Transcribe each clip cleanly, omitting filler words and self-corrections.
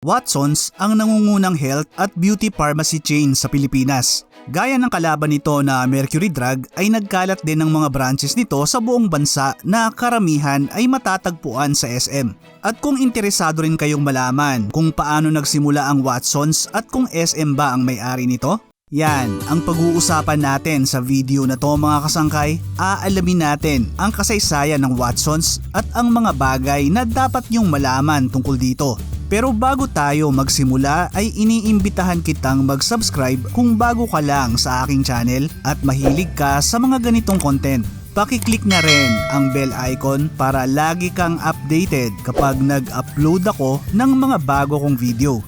Watsons ang nangungunang health at beauty pharmacy chain sa Pilipinas. Gaya ng kalaban nito na Mercury Drug ay nagkalat din ng mga branches nito sa buong bansa na karamihan ay matatagpuan sa SM. At kung interesado rin kayong malaman kung paano nagsimula ang Watsons at kung SM ba ang may-ari nito? Yan ang pag-uusapan natin sa video na to mga kasangkay. Aalamin natin ang kasaysayan ng Watsons at ang mga bagay na dapat niyong malaman tungkol dito. Pero bago tayo magsimula ay iniimbitahan kitang mag-subscribe kung bago ka lang sa aking channel at mahilig ka sa mga ganitong content. Paki-click na rin ang bell icon para lagi kang updated kapag nag-upload ako ng mga bago kong video.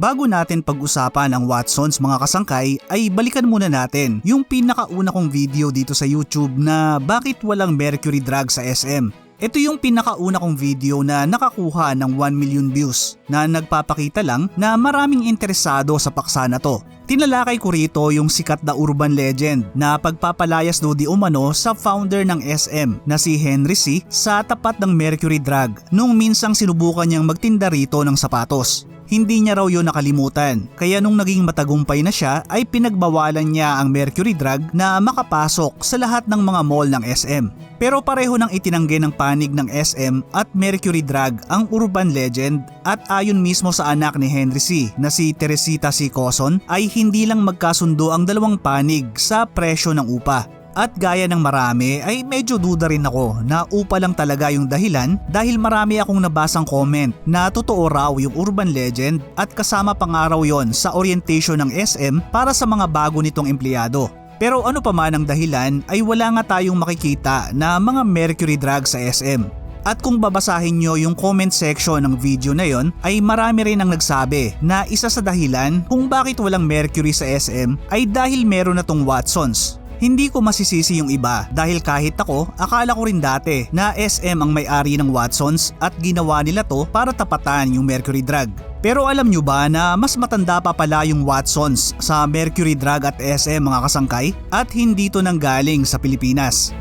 Bago natin pag-usapan ang Watsons mga kasangkay ay balikan muna natin yung pinakauna kong video dito sa YouTube na bakit walang Mercury Drug sa SM. Ito yung pinakauna kong video na nakakuha ng 1 million views na nagpapakita lang na maraming interesado sa paksa na to. Tinalakay ko rito yung sikat na urban legend na pagpapalayas do di umano sa founder ng SM na si Henry C. sa tapat ng Mercury Drug nung minsang sinubukan niyang magtinda rito ng sapatos. Hindi niya raw yun nakalimutan, kaya nung naging matagumpay na siya ay pinagbawalan niya ang Mercury Drug na makapasok sa lahat ng mga mall ng SM. Pero pareho nang itinanggi ng panig ng SM at Mercury Drug ang urban legend at ayon mismo sa anak ni Henry C. na si Teresita C. Coson ay hindi lang magkasundo ang dalawang panig sa presyo ng upa. At gaya ng marami ay medyo duda rin ako na upa lang talaga yung dahilan dahil marami akong nabasang comment na totoo raw yung urban legend at kasama pa nga raw yon sa orientation ng SM para sa mga bago nitong empleyado. Pero ano pa man ang dahilan ay wala nga tayong makikita na mga Mercury Drug sa SM. At kung babasahin nyo yung comment section ng video na yon ay marami rin ang nagsabi na isa sa dahilan kung bakit walang Mercury sa SM ay dahil meron na tong Watsons. Hindi ko masisisi yung iba dahil kahit ako, akala ko rin dati na SM ang may-ari ng Watsons at ginawa nila to para tapatan yung Mercury Drug. Pero alam nyo ba na mas matanda pa pala yung Watsons sa Mercury Drug at SM mga kasangkay at hindi to nanggaling sa Pilipinas?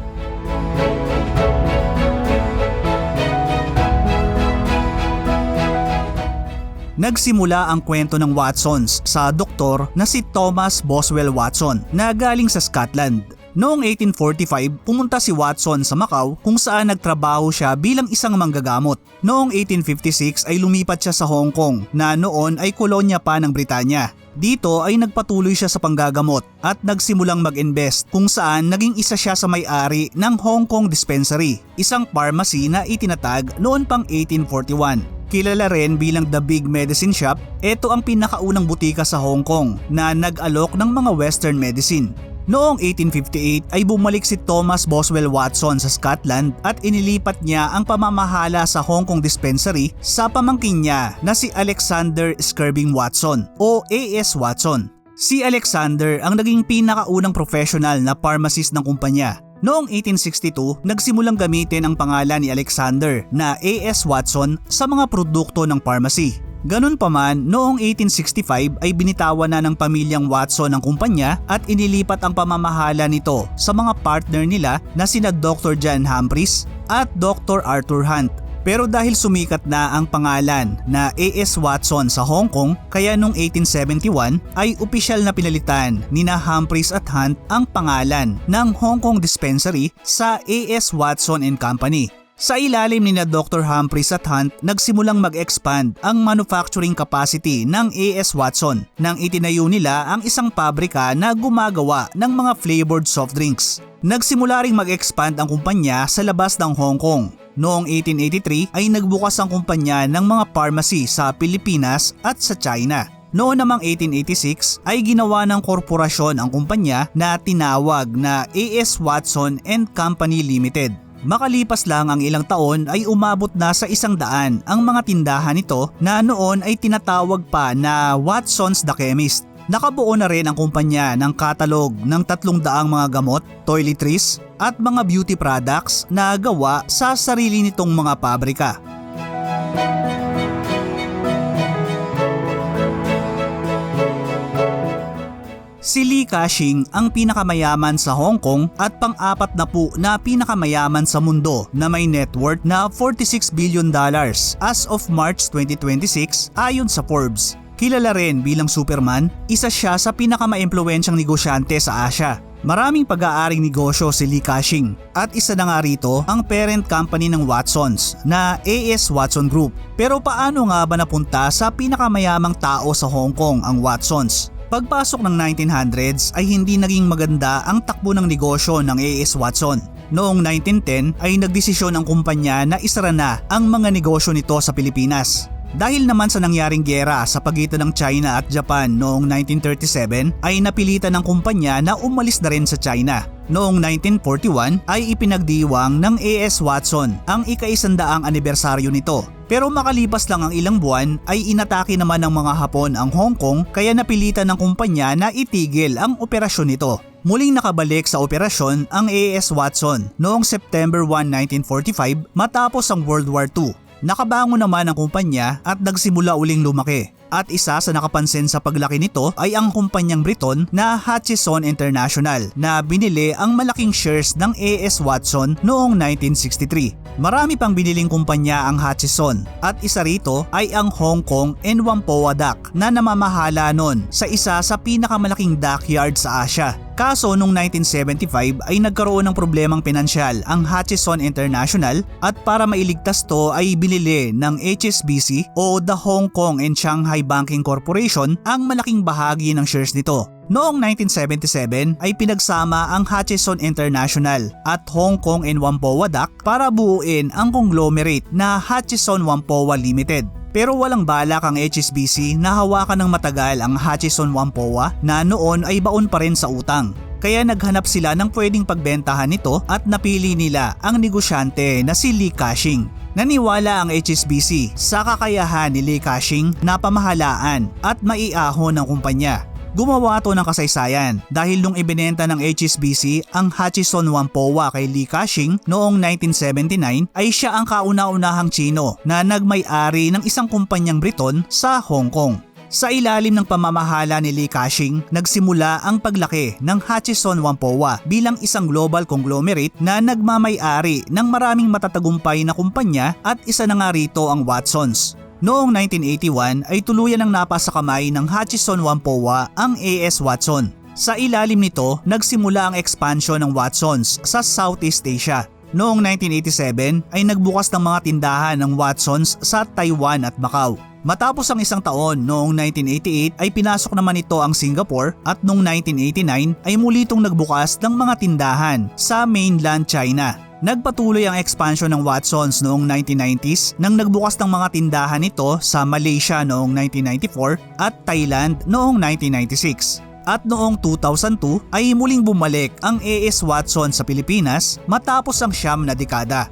Nagsimula ang kwento ng Watsons sa doktor na si Thomas Boswell Watson na galing sa Scotland. Noong 1845, pumunta si Watson sa Macau kung saan nagtrabaho siya bilang isang manggagamot. Noong 1856 ay lumipat siya sa Hong Kong na noon ay kolonya pa ng Britanya. Dito ay nagpatuloy siya sa panggagamot at nagsimulang mag-invest kung saan naging isa siya sa may-ari ng Hong Kong Dispensary, isang pharmacy na itinatag noon pang 1841. Kilala rin bilang The Big Medicine Shop, ito ang pinakaunang butika sa Hong Kong na nag-alok ng mga western medicine. Noong 1858 ay bumalik si Thomas Boswell Watson sa Scotland at inilipat niya ang pamamahala sa Hong Kong Dispensary sa pamangkin niya na si Alexander Skirving Watson o A.S. Watson. Si Alexander ang naging pinakaunang professional na pharmacist ng kumpanya. Noong 1862, nagsimulang gamitin ang pangalan ni Alexander na A.S. Watson sa mga produkto ng pharmacy. Ganun pa man, noong 1865 ay binitawan na ng pamilyang Watson ang kumpanya at inilipat ang pamamahala nito sa mga partner nila na sina Dr. John Humphreys at Dr. Arthur Hunt. Pero dahil sumikat na ang pangalan na A.S. Watson sa Hong Kong, kaya noong 1871 ay opisyal na pinalitan nina Humphreys at Hunt ang pangalan ng Hong Kong Dispensary sa A.S. Watson and Company. Sa ilalim nina Dr. Humphreys at Hunt, nagsimulang mag-expand ang manufacturing capacity ng A.S. Watson nang itinayo nila ang isang pabrika na gumagawa ng mga flavored soft drinks. Nagsimula ring mag-expand ang kumpanya sa labas ng Hong Kong. Noong 1883 ay nagbukas ang kumpanya ng mga pharmacy sa Pilipinas at sa China. Noong namang 1886 ay ginawa ng korporasyon ang kumpanya na tinawag na A.S. Watson and Company Limited. Makalipas lang ang ilang taon ay umabot na sa 100 ang mga tindahan nito na noon ay tinatawag pa na Watsons the Chemist. Nakabuo na rin ang kumpanya ng katalog ng 300 mga gamot, toiletries at mga beauty products na gawa sa sarili nitong mga pabrika. Si Li Ka-shing ang pinakamayaman sa Hong Kong at pang-apat na po na pinakamayaman sa mundo na may net worth na $46 billion as of March 2026 ayon sa Forbes. Kilala rin bilang Superman, isa siya sa pinakamaimpluwensyang negosyante sa Asia. Maraming pag-aaring negosyo si Li Ka-shing at isa na nga rito ang parent company ng Watsons na A.S. Watson Group. Pero paano nga ba napunta sa pinakamayamang tao sa Hong Kong ang Watsons? Pagpasok ng 1900s ay hindi naging maganda ang takbo ng negosyo ng A.S. Watson. Noong 1910 ay nagdesisyon ang kumpanya na isara na ang mga negosyo nito sa Pilipinas. Dahil naman sa nangyaring giyera sa pagitan ng China at Japan noong 1937 ay napilitan ng kumpanya na umalis na rin sa China. Noong 1941 ay ipinagdiwang ng A.S. Watson ang ika-100 anibersaryo nito. Pero makalipas lang ang ilang buwan ay inatake naman ng mga Hapon ang Hong Kong kaya napilitan ng kumpanya na itigil ang operasyon nito. Muling nakabalik sa operasyon ang A.S. Watson noong September 1, 1945 matapos ang World War II. Nakabangon naman ang kumpanya at nagsimula uling lumaki. At isa sa nakapansin sa paglaki nito ay ang kumpanyang Briton na Hutchison International na binili ang malaking shares ng A.S. Watson noong 1963. Marami pang biniling kumpanya ang Hutchison at isa rito ay ang Hong Kong and Whampoa Dock na namamahala nun sa isa sa pinakamalaking dockyard sa Asia. Kaso noong 1975 ay nagkaroon ng problemang pinansyal ang Hutchison International at para mailigtas to ay binili ng HSBC o the Hong Kong and Shanghai Banking Corporation ang malaking bahagi ng shares nito. Noong 1977 ay pinagsama ang Hutchison International at Hong Kong and Whampoa Dock para buuin ang conglomerate na Hutchison Whampoa Limited. Pero walang balak ang HSBC na hawakan ng matagal ang Hutchison Whampoa na noon ay baon pa rin sa utang. Kaya naghanap sila ng pwedeng pagbentahan nito at napili nila ang negosyante na si Li Ka-shing. Naniwala ang HSBC sa kakayahan ni Li Ka-shing na pamahalaan at maiahon ng kumpanya. Gumawa to ng kasaysayan dahil nung ibinenta ng HSBC ang Hutchison Whampoa kay Li Ka-shing noong 1979 ay siya ang kauna-unahang Tsino na nagmay-ari ng isang kumpanyang Briton sa Hong Kong. Sa ilalim ng pamamahala ni Li Ka-shing, nagsimula ang paglaki ng Hutchison Whampoa bilang isang global conglomerate na nagmamay-ari ng maraming matatagumpay na kumpanya at isa na nga rito ang Watsons. Noong 1981 ay tuluyan ng napasa kamay ng Hutchison Whampoa ang A.S. Watson. Sa ilalim nito, nagsimula ang expansion ng Watsons sa Southeast Asia. Noong 1987 ay nagbukas ng mga tindahan ng Watsons sa Taiwan at Macau. Matapos ang isang taon, noong 1988 ay pinasok naman ito ang Singapore at noong 1989 ay muli itong nagbukas ng mga tindahan sa mainland China. Nagpatuloy ang expansion ng Watsons noong 1990s nang nagbukas ng mga tindahan nito sa Malaysia noong 1994 at Thailand noong 1996. At noong 2002 ay muling bumalik ang A.S. Watson sa Pilipinas matapos ang 9 na dekada.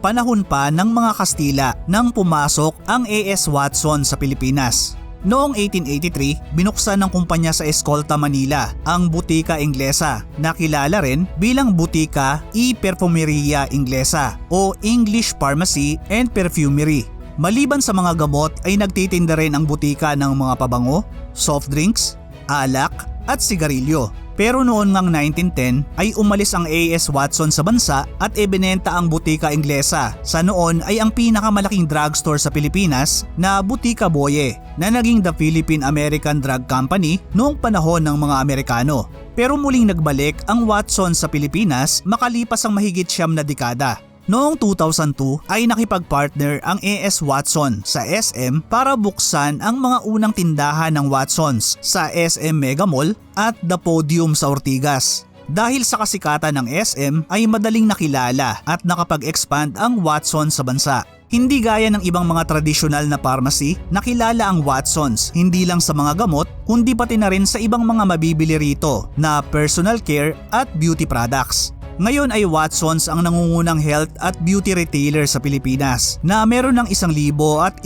Panahon pa ng mga Kastila nang pumasok ang A.S. Watson sa Pilipinas. Noong 1883, binuksan ng kumpanya sa Escolta, Manila ang Butika Inglesa na kilala rin bilang Butika y Perfumeria Inglesa o English Pharmacy and Perfumery. Maliban sa mga gamot ay nagtitinda rin ang butika ng mga pabango, soft drinks, alak at sigarilyo. Pero noon ngang 1910 ay umalis ang A.S. Watson sa bansa at ibinenta ang Butika Inglesa sa noon ay ang pinakamalaking drugstore sa Pilipinas na Butika Boye na naging the Philippine-American Drug Company noong panahon ng mga Amerikano. Pero muling nagbalik ang Watson sa Pilipinas makalipas ang mahigit 9 na dekada. Noong 2002 ay nakipag-partner ang A.S. Watson sa SM para buksan ang mga unang tindahan ng Watsons sa SM Mega Mall at The Podium sa Ortigas. Dahil sa kasikatan ng SM ay madaling nakilala at nakapag-expand ang Watsons sa bansa. Hindi gaya ng ibang mga tradisyonal na pharmacy, nakilala ang Watsons hindi lang sa mga gamot kundi pati na rin sa ibang mga mabibili rito na personal care at beauty products. Ngayon ay Watsons ang nangungunang health at beauty retailer sa Pilipinas na meron ng 1,165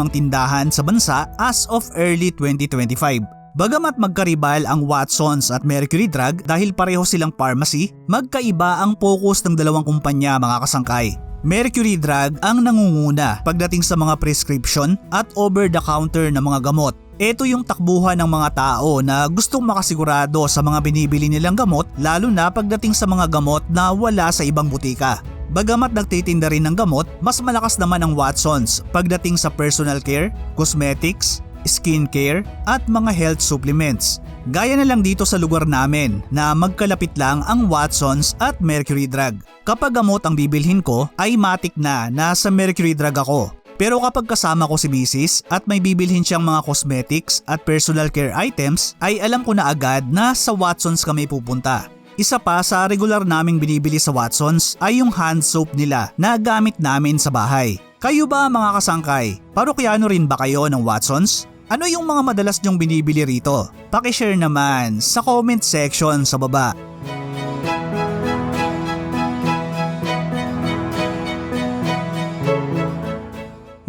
tindahan sa bansa as of early 2025. Bagamat magkaribal ang Watsons at Mercury Drug dahil pareho silang pharmacy, magkaiba ang focus ng dalawang kumpanya mga kasangkay. Mercury Drug ang nangunguna pagdating sa mga prescription at over-the-counter na mga gamot. Ito yung takbuhan ng mga tao na gustong makasigurado sa mga binibili nilang gamot, lalo na pagdating sa mga gamot na wala sa ibang butika. Bagamat nagtitinda rin ng gamot, mas malakas naman ang Watsons pagdating sa personal care, cosmetics, skincare at mga health supplements. Gaya na lang dito sa lugar namin na magkalapit lang ang Watsons at Mercury Drug. Kapag gamot ang bibilhin ko ay matik na nasa Mercury Drug ako. Pero kapag kasama ko si Mrs. at may bibilhin siyang mga cosmetics at personal care items ay alam ko na agad na sa Watsons kami pupunta. Isa pa sa regular naming binibili sa Watsons ay yung hand soap nila na gamit namin sa bahay. Kayo ba mga kasangkay? Parokyano rin ba kayo ng Watsons? Ano yung mga madalas nyong binibili rito? Paki-share naman sa comment section sa baba.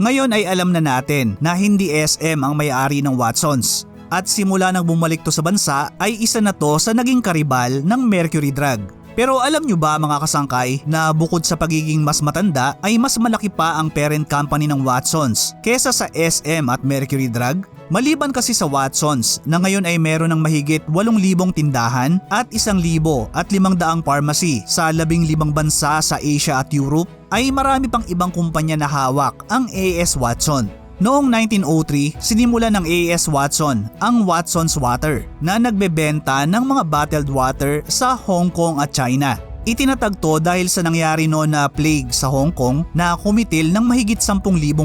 Ngayon ay alam na natin na hindi SM ang may-ari ng Watsons. At simula nang bumalik to sa bansa ay isa na to sa naging karibal ng Mercury Drug. Pero alam nyo ba mga kasangkay na bukod sa pagiging mas matanda ay mas malaki pa ang parent company ng Watsons kesa sa SM at Mercury Drug? Maliban kasi sa Watsons na ngayon ay meron ng mahigit 8,000 tindahan at 1,500 pharmacy sa 15 bansa sa Asia at Europe, ay marami pang ibang kumpanya na hawak ang A.S. Watson. Noong 1903, sinimula ng A.S. Watson ang Watson's Water na nagbebenta ng mga bottled water sa Hong Kong at China. Itinatag to dahil sa nangyari noon na plague sa Hong Kong na kumitil ng mahigit 10,000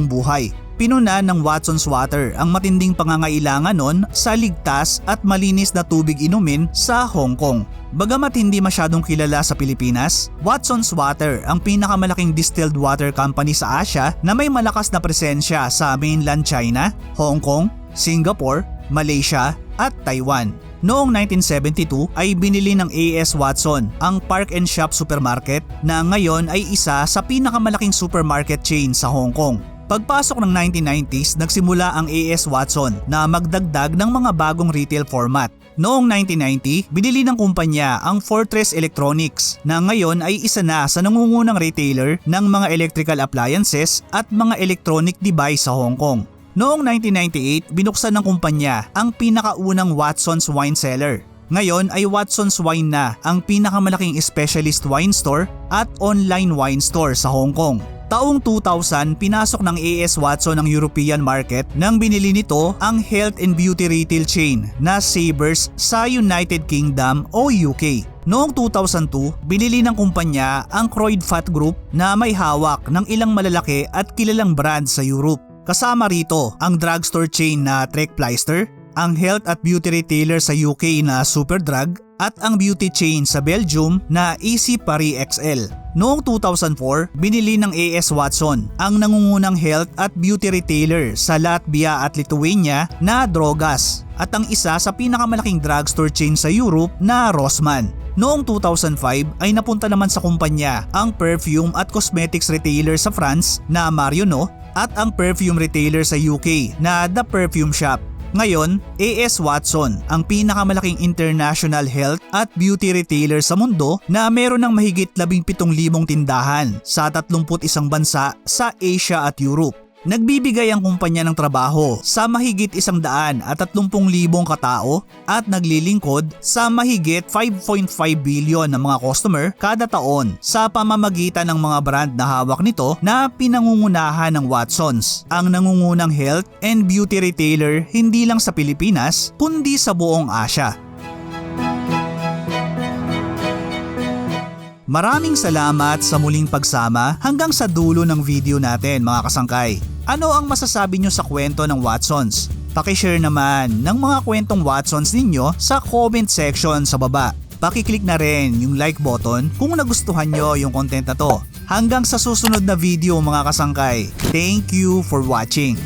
buhay. Pinuna ng Watson's Water ang matinding pangangailangan noon sa ligtas at malinis na tubig inumin sa Hong Kong. Bagamat hindi masyadong kilala sa Pilipinas, Watson's Water ang pinakamalaking distilled water company sa Asia na may malakas na presensya sa mainland China, Hong Kong, Singapore, Malaysia at Taiwan. Noong 1972 ay binili ng A.S. Watson ang Park and Shop Supermarket na ngayon ay isa sa pinakamalaking supermarket chain sa Hong Kong. Pagpasok ng 1990s, nagsimula ang A.S. Watson na magdagdag ng mga bagong retail format. Noong 1990, binili ng kumpanya ang Fortress Electronics na ngayon ay isa na sa nangungunang retailer ng mga electrical appliances at mga electronic device sa Hong Kong. Noong 1998, binuksan ng kumpanya ang pinakaunang Watson's Wine Cellar. Ngayon ay Watson's Wine na ang pinakamalaking specialist wine store at online wine store sa Hong Kong. Taong 2000, pinasok ng A.S. Watson ang European market nang binili nito ang health and beauty retail chain na Sabers sa United Kingdom o UK. Noong 2002, binili ng kumpanya ang Croydfat Group na may hawak ng ilang malalaki at kilalang brand sa Europe. Kasama rito ang drugstore chain na Trekpleister, ang health at beauty retailer sa UK na Superdrug at ang beauty chain sa Belgium na Easy Paris XL. Noong 2004, binili ng A.S. Watson ang nangungunang health at beauty retailer sa Latvia at Lithuania na Drogas at ang isa sa pinakamalaking drugstore chain sa Europe na Rossmann. Noong 2005 ay napunta naman sa kumpanya ang perfume at cosmetics retailer sa France na Marionneau at ang perfume retailer sa UK na The Perfume Shop. Ngayon, A.S. Watson ang pinakamalaking international health at beauty retailer sa mundo na meron ng mahigit 17,000 tindahan sa 31 bansa sa Asia at Europe. Nagbibigay ang kumpanya ng trabaho sa mahigit 130,000 katao at naglilingkod sa mahigit 5.5 billion ng mga customer kada taon sa pamamagitan ng mga brand na hawak nito na pinangungunahan ng Watsons, ang nangungunang health and beauty retailer hindi lang sa Pilipinas kundi sa buong Asia. Maraming salamat sa muling pagsama hanggang sa dulo ng video natin mga kasangkay. Ano ang masasabi nyo sa kwento ng Watsons? Paki-share naman ng mga kwentong Watsons ninyo sa comment section sa baba. Paki-click na rin yung like button kung nagustuhan nyo yung content na to. Hanggang sa susunod na video mga kasangkay. Thank you for watching.